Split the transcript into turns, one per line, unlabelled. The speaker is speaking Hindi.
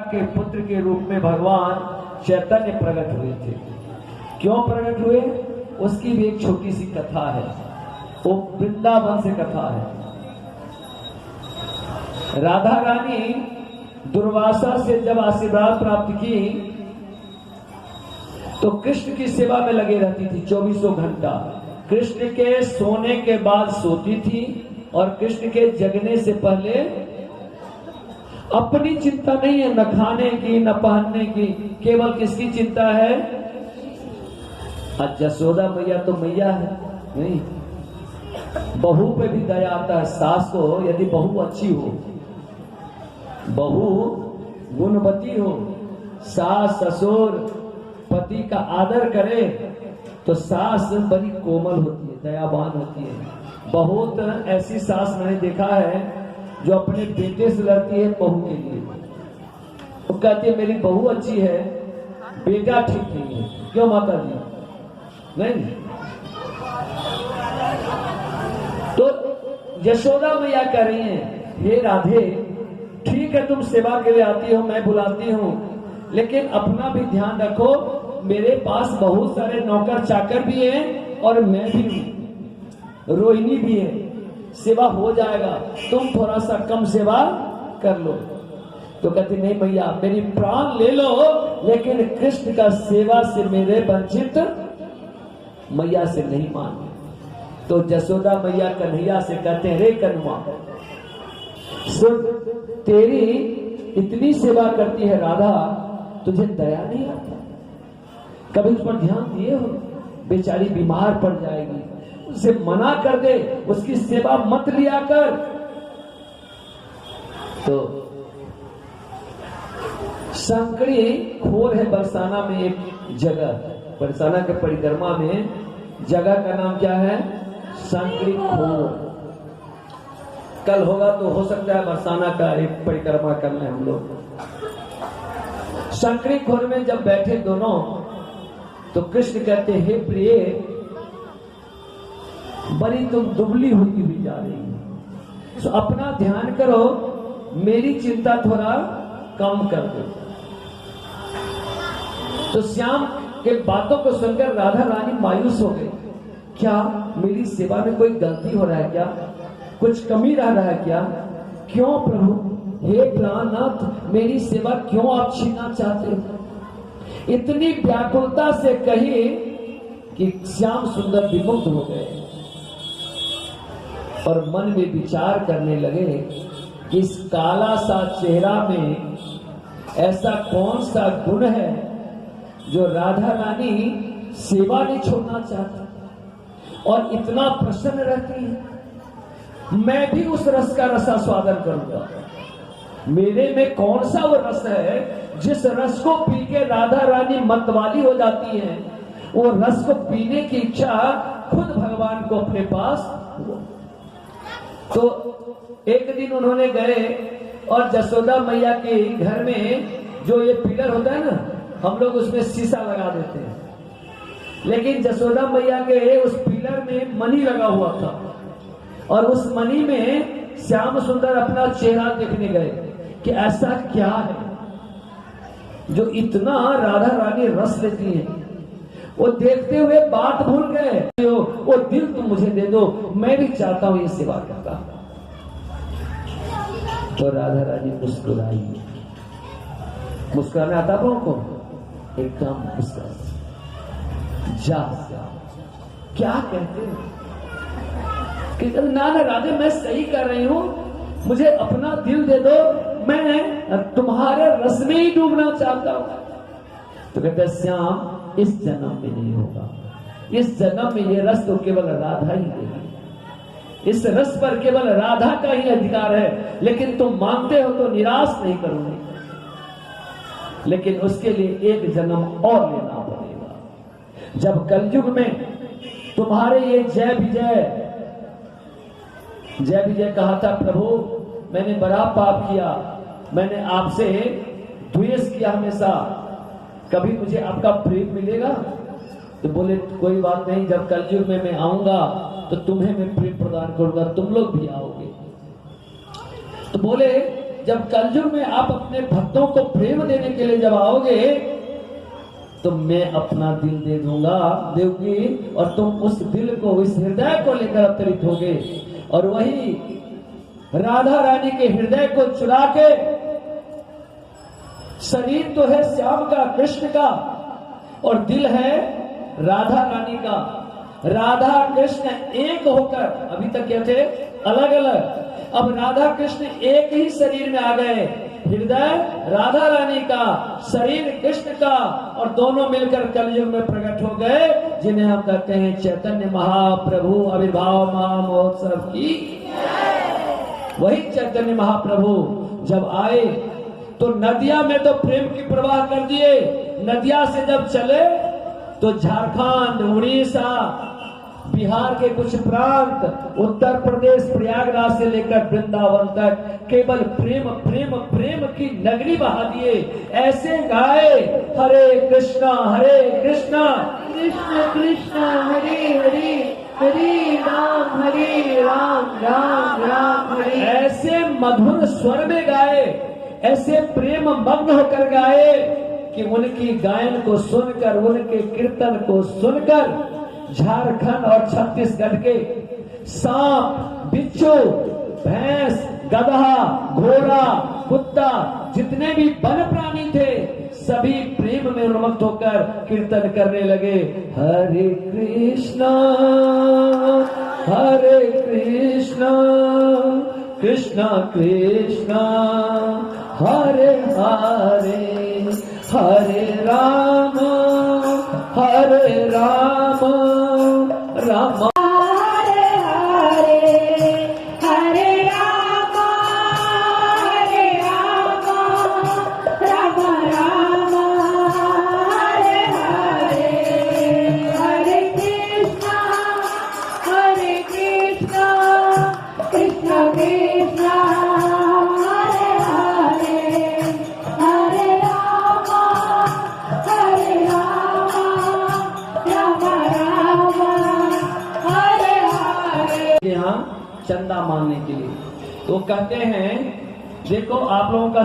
के पुत्र के रूप में भगवान चैतन्य प्रकट हुए थे। क्यों प्रकट हुए, उसकी भी एक छोटी सी कथा है। वो वृंदावन से कथा है। राधा रानी दुर्वासा से जब आशीर्वाद प्राप्त की तो कृष्ण की सेवा में लगे रहती थी 24 घंटा। कृष्ण के सोने के बाद सोती थी और कृष्ण के जगने से पहले अपनी चिंता नहीं है, न खाने की न पहनने की, केवल किसकी चिंता है? जसोदा मैया तो मैया है नहीं। बहू पे भी दया आता है। सास को यदि बहू अच्छी हो, बहू गुणवती हो, सास ससुर पति का आदर करे तो सास बड़ी कोमल होती है, दयावान होती है। बहुत ऐसी सास मैंने देखा है जो अपने बेटे से लड़ती है बहू के लिए। वो कहती है मेरी बहू अच्छी है, बेटा ठीक नहीं है। क्यों माता जी? नहीं। तो यशोदा मैया कह रही हैं, हे राधे, ठीक है तुम सेवा के लिए आती हो, मैं बुलाती हूँ, लेकिन अपना भी ध्यान रखो। मेरे पास बहुत सारे नौकर चाकर भी हैं और मैं भी हूँ, रोहिणी भी है, सेवा हो जाएगा, तुम थोड़ा सा कम सेवा कर लो। तो कहती नहीं भैया, मेरी प्राण ले लो, लेकिन कृष्ण का सेवा से मेरे वंचित मैया से नहीं माने। तो जसोदा मैया कन्हैया से कहते हैं, रे कन्हैया सुन, तेरी इतनी सेवा करती है राधा, तुझे दया नहीं आता? कभी उस पर ध्यान दिए हो? बेचारी बीमार पड़ जाएगी, उसे मना कर दे, उसकी सेवा मत लिया कर। तो शंकरी खोर है बरसाना में एक जगह, बरसाना के परिक्रमा में जगह का नाम क्या है? शंकरी खोर। कल होगा तो हो सकता है बरसाना का एक परिक्रमा कर लें हम लोग। शंकरी खोर में जब बैठे दोनों, तो कृष्ण कहते हे प्रिय, बड़ी तुम दुबली होती हुई जा रही हो, तो अपना ध्यान करो, मेरी चिंता थोड़ा कम कर दो। तो श्याम के बातों को सुनकर राधा रानी मायूस हो गई। क्या मेरी सेवा में कोई गलती हो रहा है क्या? कुछ कमी रह रहा है क्या? क्यों प्रभु, हे प्राणनाथ, मेरी सेवा क्यों आप छीनना चाहते हो? इतनी व्याकुलता से कही कि श्याम सुंदर विमुग्ध हो गए और मन में विचार करने लगे कि इस काला सा चेहरा में ऐसा कौन सा गुण है जो राधा रानी सेवा नहीं छोड़ना चाहती और इतना प्रसन्न रहती है। मैं भी उस रस का रसास्वादन करूंगा। मेरे में कौन सा वो रस है जिस रस को पी के राधा रानी मतवाली हो जाती है? वो रस को पीने की इच्छा खुद भगवान को अपने पास हुआ। तो एक दिन उन्होंने गए और जसोदा मैया के घर में जो ये पिलर होता है ना, हम लोग उसमें शीशा लगा देते हैं, लेकिन जसोदा मैया के उस पिलर में मणि लगा हुआ था और उस मणि में श्याम सुंदर अपना चेहरा देखने गए कि ऐसा क्या है जो इतना राधा रानी रस लेती है। वो देखते हुए बात भूल गए, वो दिल तुम मुझे दे दो, मैं भी चाहता हूं ये सेवा करता। तो राधा रानी मुस्कुराई। मुस्कुराने आता पाओ को एकदम मुस्कुरा। जा क्या कहते हो कि ना ना राधे, मैं सही कर रही हूं, मुझे अपना दिल दे दो, मैं तुम्हारे रस में ही डूबना चाहता हूं। तो कहते श्याम, इस जन्म में नहीं होगा, इस जन्म में ये रस तो केवल राधा ही देगी, इस रस पर केवल राधा का ही अधिकार है, लेकिन तुम मांगते हो तो निराश नहीं करूंगी, लेकिन उसके लिए एक जन्म और लेना पड़ेगा। जब कलयुग में तुम्हारे ये जय विजय कहा था, प्रभु मैंने बड़ा पाप किया, मैंने आपसे द्वेष किया हमेशा, कभी मुझे आपका प्रेम मिलेगा? तो बोले कोई बात नहीं, जब कलयुग में मैं आऊंगा तो तुम्हें मैं प्रेम प्रदान करूंगा, तुम लोग भी आओगे। तो बोले जब कलयुग में आप अपने भक्तों को प्रेम देने के लिए जब आओगे तो मैं अपना दिल दे दूंगा देवकी, और तुम उस दिल को, इस हृदय को लेकर अवतरित होगे। और वही राधा रानी के हृदय को चुरा के, शरीर तो है श्याम का, कृष्ण का, और दिल है राधा रानी का। राधा कृष्ण एक होकर, अभी तक क्या थे अलग अलग, अब राधा कृष्ण एक ही शरीर में आ गए। हृदय राधा रानी का, शरीर कृष्ण का, और दोनों मिलकर कलयुग में प्रकट हो गए, जिन्हें हम कहते हैं चैतन्य महाप्रभु आविर्भाव महोत्सव की। वही चैतन्य महाप्रभु जब आए तो नदिया में तो प्रेम की प्रवाह कर दिए। नदिया से जब चले तो झारखंड, उड़ीसा, बिहार के कुछ प्रांत, उत्तर प्रदेश प्रयागराज से लेकर वृंदावन तक केवल प्रेम प्रेम प्रेम की नगरी बहा दिए। ऐसे गाए हरे कृष्णा कृष्ण कृष्ण हरे हरे, हरे राम राम राम हरे। ऐसे मधुर स्वर में गाए, ऐसे प्रेम मग्न होकर गाए कि उनकी गायन को सुनकर, उनके कीर्तन को सुनकर झारखंड और छत्तीसगढ़ के सांप, बिच्छू, भैंस, गधा, घोड़ा, कुत्ता, जितने भी वन प्राणी थे, सभी प्रेम में उन्मत्त होकर कीर्तन करने लगे। हरे कृष्णा कृष्णा कृष्णा हरे हरे, हरे राम राम
हरे हरे, हरे राम राम राम हरे हरे, हरे कृष्णा कृष्ण कृष्ण हरे हरे, हरे राम
यहाँ चंदा मांगने के लिए। तो कहते हैं देखो आप लोगों का